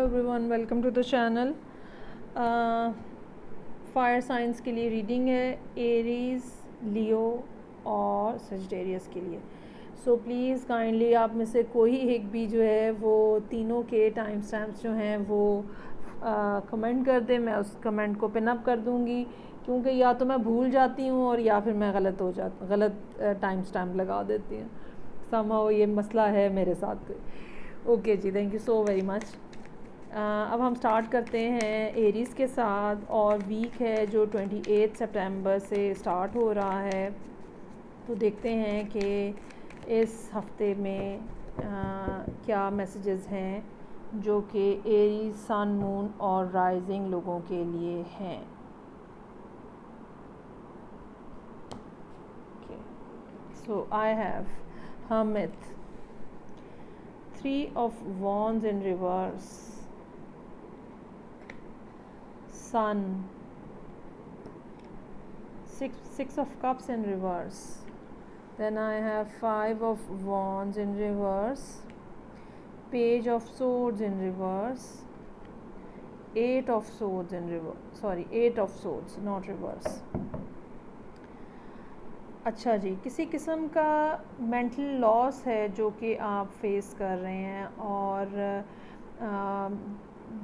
Everyone, welcome to the channel. Fire science के लिए reading है, एरीज, लियो और सजिटेरियस के लिए। सो प्लीज़ काइंडली आप में से कोई एक भी जो है वो तीनों के टाइम स्टैम्प्स जो हैं वो कमेंट कर दे। मैं उस कमेंट को पिन अप कर दूँगी, क्योंकि या तो मैं भूल जाती हूँ और या फिर मैं गलत टाइम स्टैम्प लगा देती हूँ। समहाउ ये मसला है मेरे साथ। ओके जी, thank you so very much. अब हम स्टार्ट करते हैं एरीज़ के साथ, और वीक है जो 28 सितंबर से स्टार्ट हो रहा है। तो देखते हैं कि इस हफ्ते में क्या मैसेजेस हैं जो कि एरीज, सन, मून और राइजिंग लोगों के लिए हैं। So I have hermit, 3 of wands in reverse, sun, six of cups in reverse. Then I have 5 of wands in reverse, page of swords in reverse, 8 of swords in reverse, sorry 8 of swords, not reverse. अच्छा जी, किसी किस्म का mental loss है जो कि आप face कर रहे हैं, और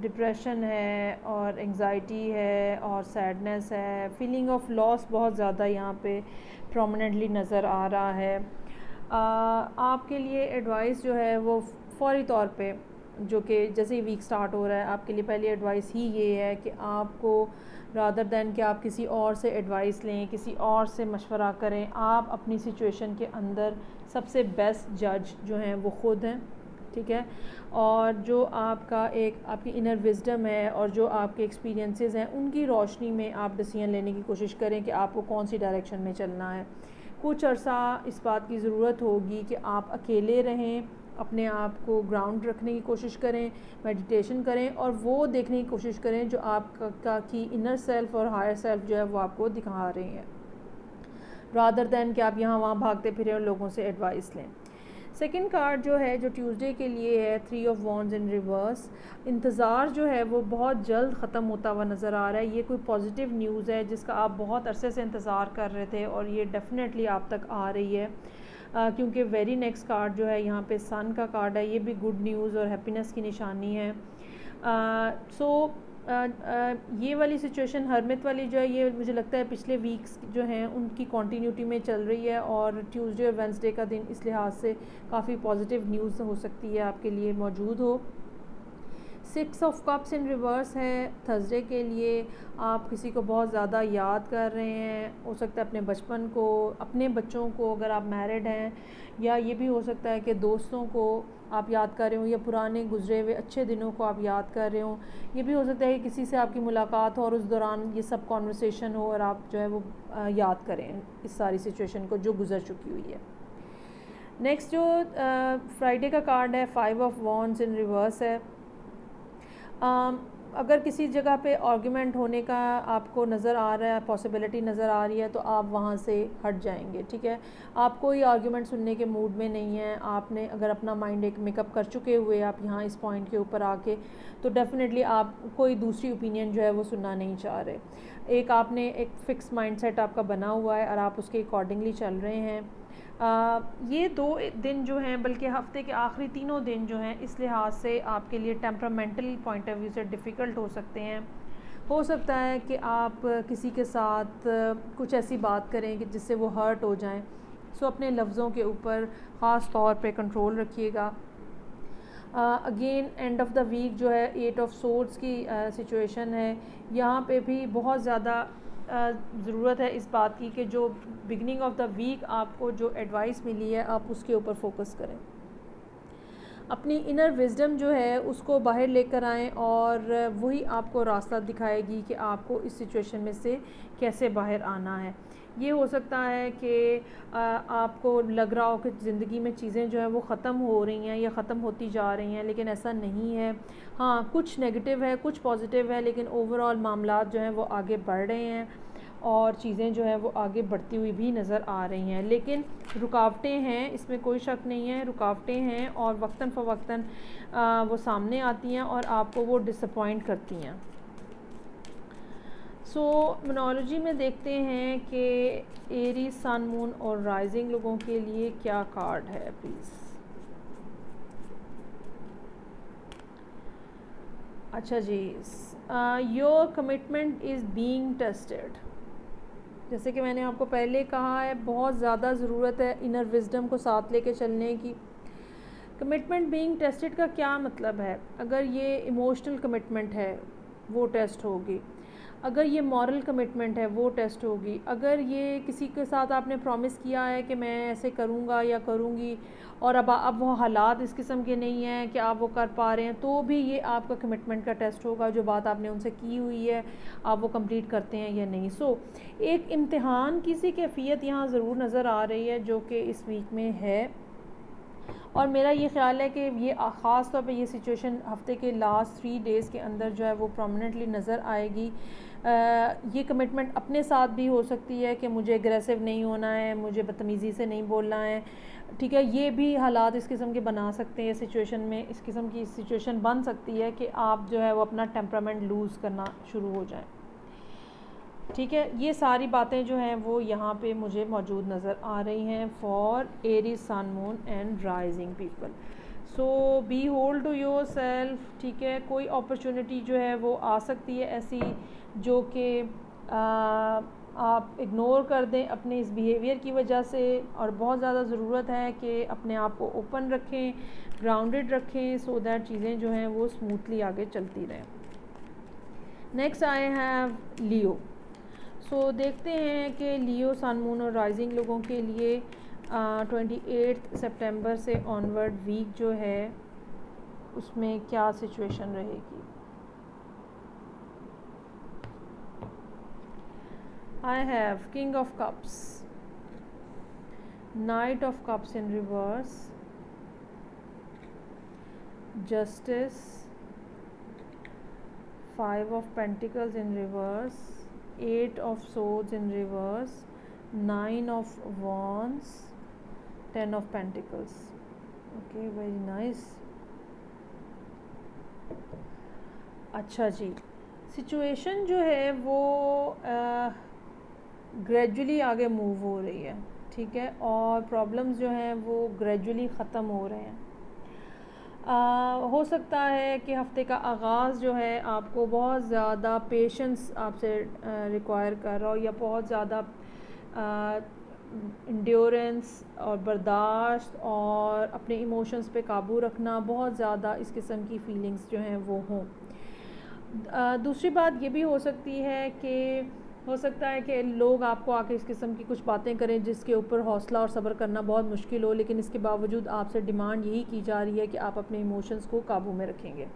डिप्रेशन है और एंजाइटी है और सैडनेस है। फीलिंग ऑफ लॉस बहुत ज़्यादा यहाँ पे प्रोमिनेंटली नज़र आ रहा है। आपके लिए एडवाइस जो है वो फौरी तौर पे, जो कि जैसे ही वीक स्टार्ट हो रहा है, आपके लिए पहली एडवाइस ही ये है कि आपको रादर दैन कि आप किसी और से एडवाइस लें, किसी और से मशवरा करें, आप अपनी सिचुएशन के अंदर सबसे बेस्ट जज जो हैं वो ख़ुद हैं, ठीक है। और जो आपकी इनर विजडम है और जो आपके एक्सपीरियंसेस हैं, उनकी रोशनी में आप डिसीजन लेने की कोशिश करें कि आपको कौन सी डायरेक्शन में चलना है। कुछ अर्सा इस बात की ज़रूरत होगी कि आप अकेले रहें, अपने आप को ग्राउंड रखने की कोशिश करें, मेडिटेशन करें और वो देखने की कोशिश करें जो आपका की इनर सेल्फ और हायर सेल्फ जो है वो आपको दिखा रहे हैं, रादर दैन कि आप यहाँ वहाँ भागते फिरें और लोगों से एडवाइस लें। सेकंड कार्ड जो है, जो ट्यूसडे के लिए है, 3 ऑफ वॉन्ड्स इन रिवर्स। इंतज़ार जो है वो बहुत जल्द ख़त्म होता हुआ नज़र आ रहा है। ये कोई पॉजिटिव न्यूज़ है जिसका आप बहुत अरसे से इंतज़ार कर रहे थे और ये डेफ़िनेटली आप तक आ रही है, क्योंकि वेरी नेक्स्ट कार्ड जो है यहाँ पे सन का कार्ड है। ये भी गुड न्यूज़ और हैप्पीनेस की निशानी है। ये वाली सिचुएशन हरमित वाली जो है, ये मुझे लगता है पिछले वीक्स जो हैं उनकी कंटिन्यूटी में चल रही है, और ट्यूसडे और वेंसडे का दिन इस लिहाज से काफ़ी पॉजिटिव न्यूज़ हो सकती है आपके लिए मौजूद हो। 6 ऑफ कप्स इन रिवर्स है थर्सडे के लिए। आप किसी को बहुत ज़्यादा याद कर रहे हैं, हो सकता है अपने बचपन को, अपने बच्चों को अगर आप मैरिड हैं, या ये भी हो सकता है कि दोस्तों को आप याद कर रहे हो, या पुराने गुजरे हुए अच्छे दिनों को आप याद कर रहे हो। ये भी हो सकता है कि किसी से आपकी मुलाकात हो और उस दौरान ये सब कॉन्वर्सेशन हो और आप जो है वो याद करें इस सारी सिचुएशन को जो गुजर चुकी हुई है। नेक्स्ट जो फ्राइडे का कार्ड है, 5 ऑफ वॉन्ड्स इन रिवर्स है। अगर किसी जगह पे आर्ग्यूमेंट होने का आपको नज़र आ रहा है, पॉसिबिलिटी नज़र आ रही है, तो आप वहाँ से हट जाएंगे, ठीक है। आप कोई आर्ग्यूमेंट सुनने के मूड में नहीं है। आपने अगर अपना माइंड एक मेकअप कर चुके हुए आप यहाँ इस पॉइंट के ऊपर आके, तो डेफ़िनेटली आप कोई दूसरी ओपिनियन जो है वो सुनना नहीं चाह रहे। आपने एक फ़िक्स माइंडसेट आपका बना हुआ है और आप उसके अकॉर्डिंगली चल रहे हैं। ये 2 दिन जो हैं, बल्कि हफ़्ते के आखिरी तीनों दिन जो हैं, इस लिहाज से आपके लिए टेम्परामेंटल पॉइंट ऑफ व्यू से डिफ़िकल्ट हो सकते हैं। हो सकता है कि आप किसी के साथ कुछ ऐसी बात करें कि जिससे वो हर्ट हो जाएं। सो अपने लफ्ज़ों के ऊपर ख़ास तौर पे कंट्रोल रखिएगा। Again end of the week जो है 8 ऑफ सोर्ड्स की सिचुएशन है। यहाँ पे भी बहुत ज़्यादा ज़रूरत है इस बात की कि जो बिगनिंग ऑफ द वीक आपको जो एडवाइस मिली है आप उसके ऊपर फोकस करें। अपनी इनर विजडम जो है उसको बाहर लेकर आएँ, और वही आपको रास्ता दिखाएगी कि आपको इस सिचुएशन में से कैसे बाहर आना है। ये हो सकता है कि आपको लग रहा हो कि ज़िंदगी में चीज़ें जो है वो ख़त्म हो रही हैं या ख़त्म होती जा रही हैं, लेकिन ऐसा नहीं है। हाँ, कुछ नेगेटिव है, कुछ पॉजिटिव है, लेकिन ओवरऑल मामलात जो हैं वो आगे बढ़ रहे हैं। और चीज़ें जो हैं वो आगे बढ़ती हुई भी नज़र आ रही हैं। लेकिन रुकावटें हैं, इसमें कोई शक नहीं है, रुकावटें हैं और वक्तन फ़वक्तन वो सामने आती हैं और आपको वो डिसअपॉइंट करती हैं। सो न्यूमरोलॉजी में देखते हैं कि एरीज, सन, मून और राइजिंग लोगों के लिए क्या कार्ड है प्लीज़। अच्छा जी, your commitment is being tested. जैसे कि मैंने आपको पहले कहा है, बहुत ज़्यादा ज़रूरत है इनर विजडम को साथ लेके चलने की। कमिटमेंट बीइंग टेस्टेड का क्या मतलब है? अगर ये इमोशनल कमिटमेंट है वो टेस्ट होगी, अगर ये मॉरल कमिटमेंट है वो टेस्ट होगी, अगर ये किसी के साथ आपने प्रॉमिस किया है कि मैं ऐसे करूँगा या करूँगी और अब वो हालात इस किस्म के नहीं हैं कि आप वो कर पा रहे हैं, तो भी ये आपका कमिटमेंट का टेस्ट होगा। जो बात आपने उनसे की हुई है आप वो कंप्लीट करते हैं या नहीं। सो एक इम्तिहान की सी कैफियत यहाँ ज़रूर नज़र आ रही है जो कि इस वीक में है, और मेरा ये ख़्याल है कि ये ख़ास तौर पे ये सिचुएशन हफ़्ते के लास्ट 3 डेज़ के अंदर जो है वो प्रोमिनेंटली नज़र आएगी। ये कमिटमेंट अपने साथ भी हो सकती है कि मुझे एग्रेसिव नहीं होना है, मुझे बदतमीज़ी से नहीं बोलना है, ठीक है। ये भी हालात इस किस्म के बना सकते हैं, सिचुएशन में इस किस्म की सिचुएशन बन सकती है कि आप जो है वो अपना टेम्परामेंट लूज़ करना शुरू हो जाएं, ठीक है। ये सारी बातें जो हैं वो यहाँ पे मुझे मौजूद नज़र आ रही हैं for Aries, sun, moon and rising people. So be hold to yourself, ठीक है। कोई अपॉर्चुनिटी जो है वो आ सकती है ऐसी जो कि आप इग्नोर कर दें अपने इस बिहेवियर की वजह से, और बहुत ज़्यादा ज़रूरत है कि अपने आप को ओपन रखें, ग्राउंडेड रखें, सो दैट चीज़ें जो हैं वो स्मूथली आगे चलती रहें। नेक्स्ट आई हैव लियो। सो देखते हैं कि लियो, सन, मून और राइजिंग लोगों के लिए 28 सितंबर से ऑनवर्ड वीक जो है उसमें क्या सिचुएशन रहेगी। I have King of Cups, Knight of Cups in reverse, Justice, Five of Pentacles in reverse, Eight of Swords in reverse, Nine of Wands, Ten of Pentacles. Okay, very nice. अच्छा जी, situation जो है वो gradually आगे move हो रही है, ठीक है, और प्रॉब्लम्स जो हैं वो ग्रेजुअली ख़त्म हो रहे हैं। हो सकता है कि हफ़्ते का आगाज़ जो है आपको बहुत ज़्यादा पेशेंस आपसे रिक्वायर कर रहा हो, या बहुत ज़्यादा इंड्योरेंस और बर्दाश्त और अपने इमोशंस पे काबू रखना, बहुत ज़्यादा इस किस्म की फीलिंग्स जो हैं वो हों। दूसरी बात ये भी हो सकती है कि हो सकता है कि लोग आपको आके इस किस्म की कुछ बातें करें जिसके ऊपर हौसला और सब्र करना बहुत मुश्किल हो, लेकिन इसके बावजूद आपसे डिमांड यही की जा रही है कि आप अपने इमोशंस को काबू में रखेंगे।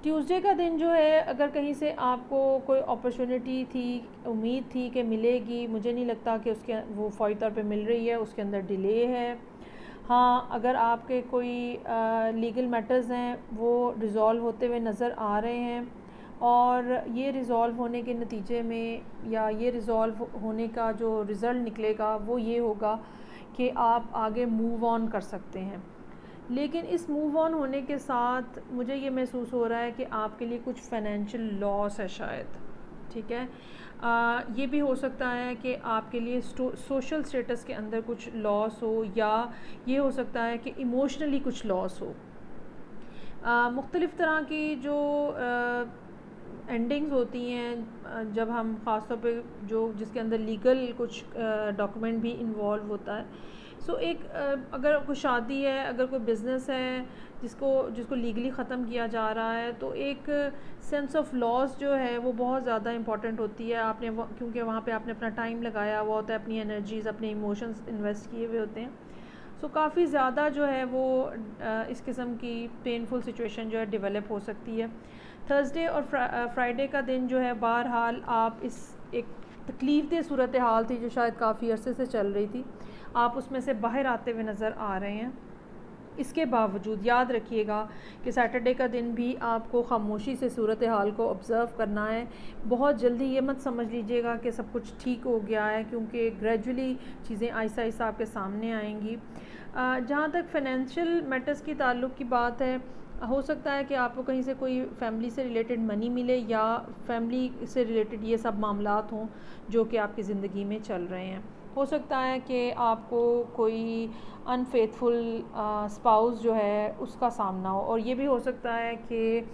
ट्यूसडे का दिन जो है, अगर कहीं से आपको कोई अपॉर्चुनिटी थी, उम्मीद थी कि मिलेगी, मुझे नहीं लगता कि उसके वो फ़ौरी तौर पे मिल रही है, उसके अंदर डिले है। हाँ, अगर आपके कोई लीगल मैटर्स हैं वो रिज़ॉल्व होते हुए नज़र आ रहे हैं, और ये रिज़ॉल्व होने के नतीजे में, या ये रिज़ॉल्व होने का जो रिज़ल्ट निकलेगा वो ये होगा कि आप आगे मूव ऑन कर सकते हैं। लेकिन इस मूव ऑन होने के साथ मुझे ये महसूस हो रहा है कि आपके लिए कुछ फाइनेंशियल लॉस है शायद, ठीक है। ये भी हो सकता है कि आपके लिए सोशल स्टेटस के अंदर कुछ लॉस हो, या ये हो सकता है कि इमोशनली कुछ लॉस हो। मुख्तलिफ़ तरह की जो एंडिंग्स होती हैं जब हम ख़ास तौर पे जिसके अंदर लीगल कुछ डॉक्यूमेंट भी इन्वॉल्व होता है। सो एक अगर कोई शादी है, अगर कोई बिज़नेस है जिसको लीगली ख़त्म किया जा रहा है, तो एक सेंस ऑफ लॉस जो है वो बहुत ज़्यादा इंपॉर्टेंट होती है। क्योंकि वहाँ पे आपने अपना टाइम लगाया हुआ होता है, अपनी एनर्जीज़, अपने इमोशंस इन्वेस्ट किए हुए होते हैं। सो काफ़ी ज़्यादा जो है वो इस किस्म की पेनफुल सिचुएशन जो है डेवलप हो सकती है। थर्सडे और फ्राइडे का दिन जो है, बहरहाल आप इस एक तकलीफ़देह सूरत हाल थी जो शायद काफ़ी अरसे से चल रही थी, आप उसमें से बाहर आते हुए नज़र आ रहे हैं। इसके बावजूद याद रखिएगा कि सैटरडे का दिन भी आपको खामोशी से सूरत हाल को ऑब्ज़र्व करना है। बहुत जल्दी ये मत समझ लीजिएगा कि सब कुछ ठीक हो गया है, क्योंकि ग्रेजुअली चीज़ें आहिस्ता आहिस्ता आपके सामने आएंगी। जहाँ तक फाइनेंशियल मैटर्स की ताल्लुक़ की बात है, हो सकता है कि आपको कहीं से कोई फैमिली से रिलेटेड मनी मिले या फैमिली से रिलेटेड ये सब मामलात हों जो कि आपकी ज़िंदगी में चल रहे हैं। हो सकता है कि आपको कोई अनफेथफुल स्पाउस जो है उसका सामना हो, और ये भी हो सकता है कि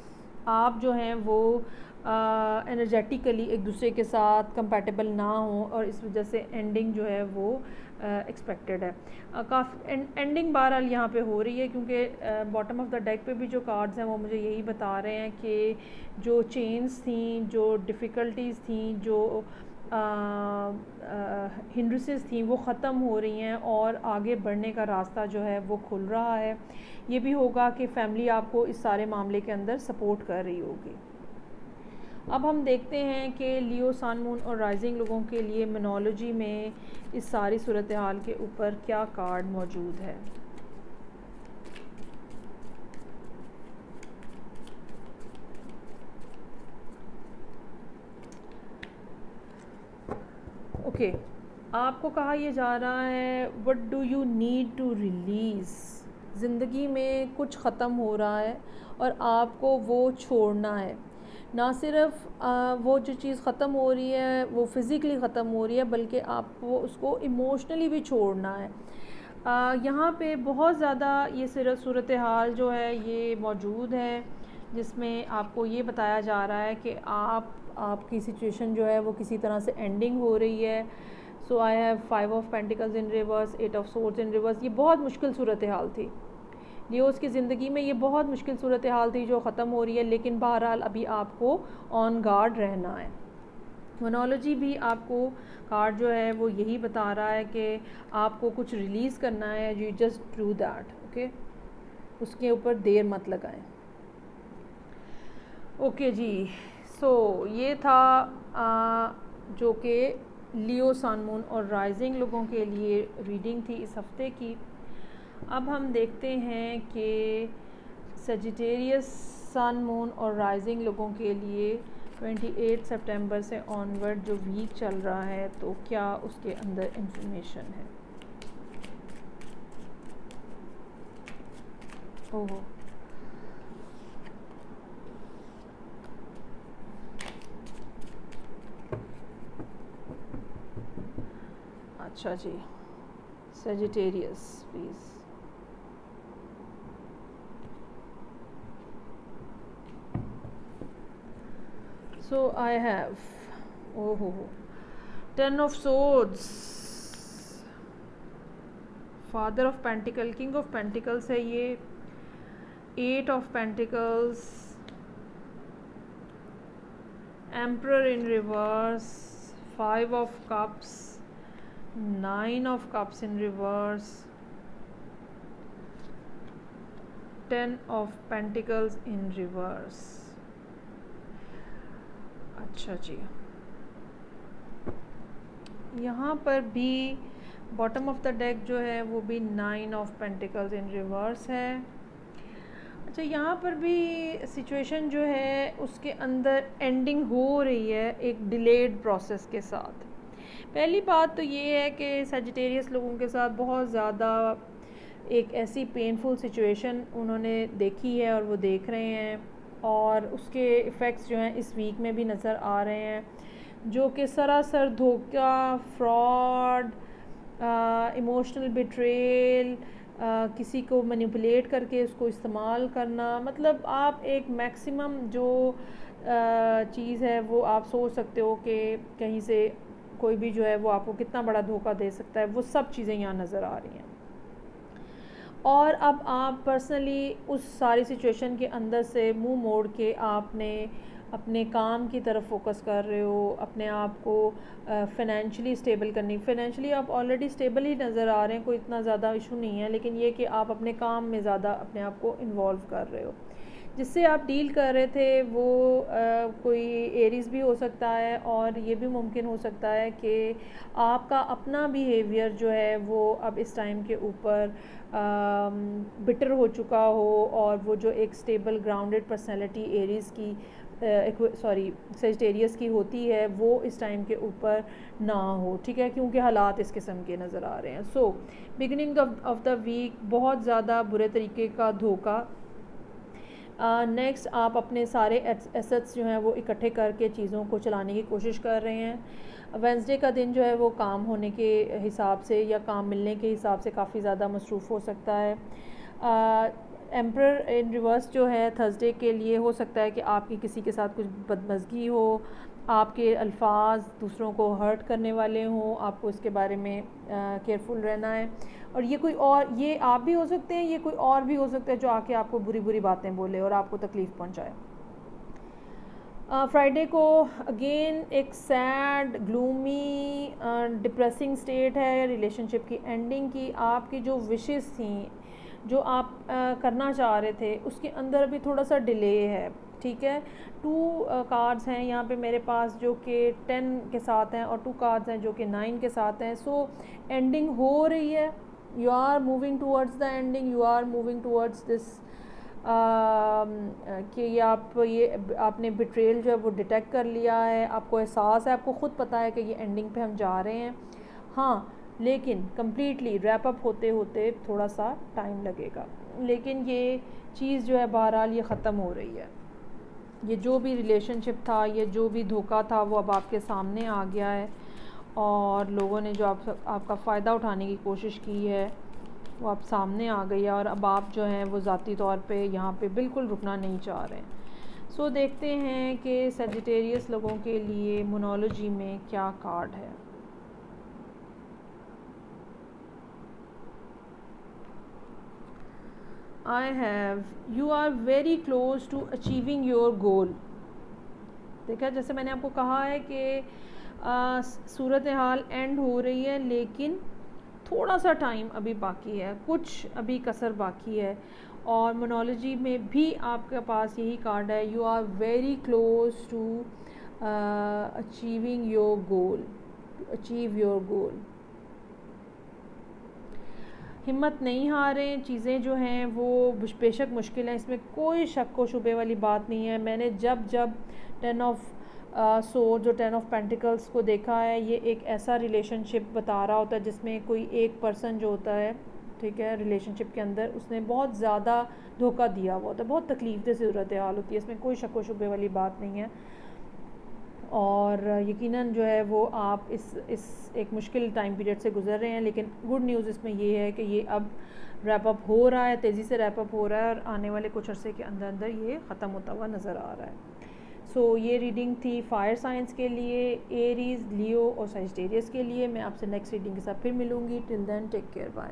आप जो हैं वो एनर्जेटिकली एक दूसरे के साथ कंपैटिबल ना हो, और इस वजह से एंडिंग जो है वो एक्सपेक्टेड है। काफ़ी एंडिंग बहरहाल यहाँ पे हो रही है, क्योंकि बॉटम ऑफ द डेक पे भी जो कार्ड्स हैं वो मुझे यही बता रहे हैं कि जो चेंज थी, जो डिफ़िकल्टीज़ थी, जो हिंड्रेंसेस थी, वो ख़त्म हो रही हैं और आगे बढ़ने का रास्ता जो है वो खुल रहा है। ये भी होगा कि फ़ैमिली आपको इस सारे मामले के अंदर सपोर्ट कर रही होगी। अब हम देखते हैं कि लियो, सन, मून और राइजिंग लोगों के लिए मोनोलॉजी में इस सारी सूरत हाल के ऊपर क्या कार्ड मौजूद है। ओके, आपको कहा यह जा रहा है what do you need to release. ज़िंदगी में कुछ ख़त्म हो रहा है और आपको वो छोड़ना है। ना सिर्फ वो जो चीज़ ख़त्म हो रही है वो फ़िज़िकली ख़त्म हो रही है, बल्कि आपको उसको इमोशनली भी छोड़ना है। यहाँ पे बहुत ज़्यादा ये सिर्फ सूरत हाल जो है ये मौजूद है, जिसमें आपको ये बताया जा रहा है कि आपकी सिचुएशन जो है वो किसी तरह से एंडिंग हो रही है। So I have 5 of pentacles in reverse, 8 of swords in reverse. ये बहुत मुश्किल सूरत हाल थी लियोस की ज़िंदगी में, ये बहुत मुश्किल सूरत हाल थी जो ख़त्म हो रही है, लेकिन बहरहाल अभी आपको ऑन गार्ड रहना है। मोनोलॉजी भी आपको कार्ड जो है वो यही बता रहा है कि आपको कुछ रिलीज़ करना है, you just do that, okay. उसके ऊपर देर मत लगाएं। ओके जी, सो ये था जो कि लियो, सन, मून और राइजिंग लोगों के लिए रीडिंग थी इस हफ्ते की। अब हम देखते हैं कि सजिटेरियस, सन, मून और राइजिंग लोगों के लिए 28 सितंबर से ऑनवर्ड जो वीक चल रहा है, तो क्या उसके अंदर इंफॉर्मेशन है। ओहो, अच्छा जी, Sagittarius please. So I have, oh, 10 of swords, father of pentacle, king of pentacles है ये, 8 of pentacles, emperor in reverse, 5 of cups, 9 of cups in reverse, 10 of pentacles in reverse। अच्छा जी, यहाँ पर भी बॉटम ऑफ द डेक जो है वो भी 9 ऑफ पेंटिकल्स इन रिवर्स है। अच्छा, यहाँ पर भी सिचुएशन जो है उसके अंदर एंडिंग हो रही है एक डिलेड प्रोसेस के साथ। पहली बात तो ये है कि सजिटेरियस लोगों के साथ बहुत ज़्यादा एक ऐसी पेनफुल सिचुएशन उन्होंने देखी है और वो देख रहे हैं, और उसके इफ़ेक्ट्स जो हैं इस वीक में भी नज़र आ रहे हैं, जो कि सरासर धोखा, फ्रॉड, इमोशनल बिट्रेल, किसी को मैनिपुलेट करके उसको इस्तेमाल करना। मतलब आप एक मैक्सिमम जो चीज़ है वो आप सोच सकते हो कि कहीं से कोई भी जो है वो आपको कितना बड़ा धोखा दे सकता है, वो सब चीज़ें यहाँ नज़र आ रही हैं। और अब आप पर्सनली उस सारी सिचुएशन के अंदर से मुंह मोड़ के आपने अपने काम की तरफ फोकस कर रहे हो, अपने आप को फ़ाइनेंशियली स्टेबल करनी। फ़ाइनेंशियली आप ऑलरेडी स्टेबल ही नज़र आ रहे हैं, कोई इतना ज़्यादा इशू नहीं है, लेकिन ये कि आप अपने काम में ज़्यादा अपने आप को इन्वॉल्व कर रहे हो। जिससे आप डील कर रहे थे वो कोई एरीज़ भी हो सकता है, और ये भी मुमकिन हो सकता है कि आपका अपना बिहेवियर जो है वो अब इस टाइम के ऊपर बिटर हो चुका हो, और वो जो एक स्टेबल ग्राउंडेड पर्सनैलिटी एरीज़ की सेजिटेरियस की होती है वो इस टाइम के ऊपर ना हो, ठीक है, क्योंकि हालात इस किस्म के नज़र आ रहे हैं। So beginning of the week बहुत ज़्यादा बुरे तरीके का धोखा। नेक्स्ट आप अपने सारे एसेट्स जो हैं वो इकट्ठे करके चीज़ों को चलाने की कोशिश कर रहे हैं। वेंसडे का दिन जो है वो काम होने के हिसाब से या काम मिलने के हिसाब से काफ़ी ज़्यादा मसरूफ़ हो सकता है। एम्पर इन रिवर्स जो है थर्सडे के लिए हो सकता है कि आपकी किसी के साथ कुछ बदमज़गी हो, आपके अल्फाज दूसरों को हर्ट करने वाले हों, आपको इसके बारे में केयरफुल रहना है। और ये कोई और, ये आप भी हो सकते हैं, ये कोई और भी हो सकता है जो आके आपको बुरी बुरी बातें बोले और आपको तकलीफ़ पहुंचाए। फ्राइडे को अगेन एक सैड ग्लूमी डिप्रेसिंग स्टेट है रिलेशनशिप की एंडिंग की। आपकी जो विशेस थी, जो आप करना चाह रहे थे, उसके अंदर अभी थोड़ा सा डिले है, ठीक है। 2 कार्ड्स हैं यहाँ पे मेरे पास जो कि 10 के साथ हैं, और 2 कार्ड्स हैं जो कि 9 के साथ हैं। सो एंडिंग हो रही है, you are moving towards the ending, you are moving towards this कि ये आपने बिट्रेल जो है वो डिटेक्ट कर लिया है, आपको एहसास है, आपको ख़ुद पता है कि ये एंडिंग पे हम जा रहे हैं। हाँ, लेकिन कम्प्लीटली रैप अप होते होते थोड़ा सा टाइम लगेगा, लेकिन ये चीज़ जो है बहरहाल ये ख़त्म हो रही है। ये जो भी रिलेशनशिप था, ये जो भी धोखा था, वो अब आपके सामने आ गया है, और लोगों ने जो आपका फ़ायदा उठाने की कोशिश की है वो आप सामने आ गई है, और अब आप जो हैं वो ज़ाती तौर पे यहाँ पे बिल्कुल रुकना नहीं चाह रहे हैं। सो देखते हैं कि सजिटेरियस लोगों के लिए मोनोलॉजी में क्या कार्ड है। I have you are very close to achieving your goal. देखा, जैसे मैंने आपको कहा है कि सूरत हाल एंड हो रही है, लेकिन थोड़ा सा टाइम अभी बाकी है, कुछ अभी कसर बाकी है। और मोनोलॉजी में भी आपके पास यही कार्ड है, you are very close to achieving your goal, to achieve your goal. हिम्मत नहीं हारें, चीज़ें जो हैं वो बेशक मुश्किल हैं, इसमें कोई शक व शुबे वाली बात नहीं है। मैंने जब 10 ऑफ सोर्ड्स और 10 ऑफ पेंटिकल्स को देखा है, ये एक ऐसा रिलेशनशिप बता रहा होता है जिसमें कोई एक पर्सन जो होता है, ठीक है, रिलेशनशिप के अंदर उसने बहुत ज़्यादा धोखा दिया हुआ होता है, बहुत तकलीफ दह सूरत हाल होती है, इसमें कोई शक व शुबे वाली बात नहीं है। और यकीनन जो है वो आप इस एक मुश्किल टाइम पीरियड से गुज़र रहे हैं, लेकिन गुड न्यूज़ इसमें ये है कि ये अब रैप अप हो रहा है, तेज़ी से रैप अप हो रहा है, और आने वाले कुछ अरसे के अंदर अंदर ये ख़त्म होता हुआ नज़र आ रहा है। सो ये रीडिंग थी फायर साइंस के लिए, एरीज़, लियो और सजिटेरियस के लिए। मैं आपसे नेक्स्ट रीडिंग के साथ फिर मिलूँगी। Till then take care, bye.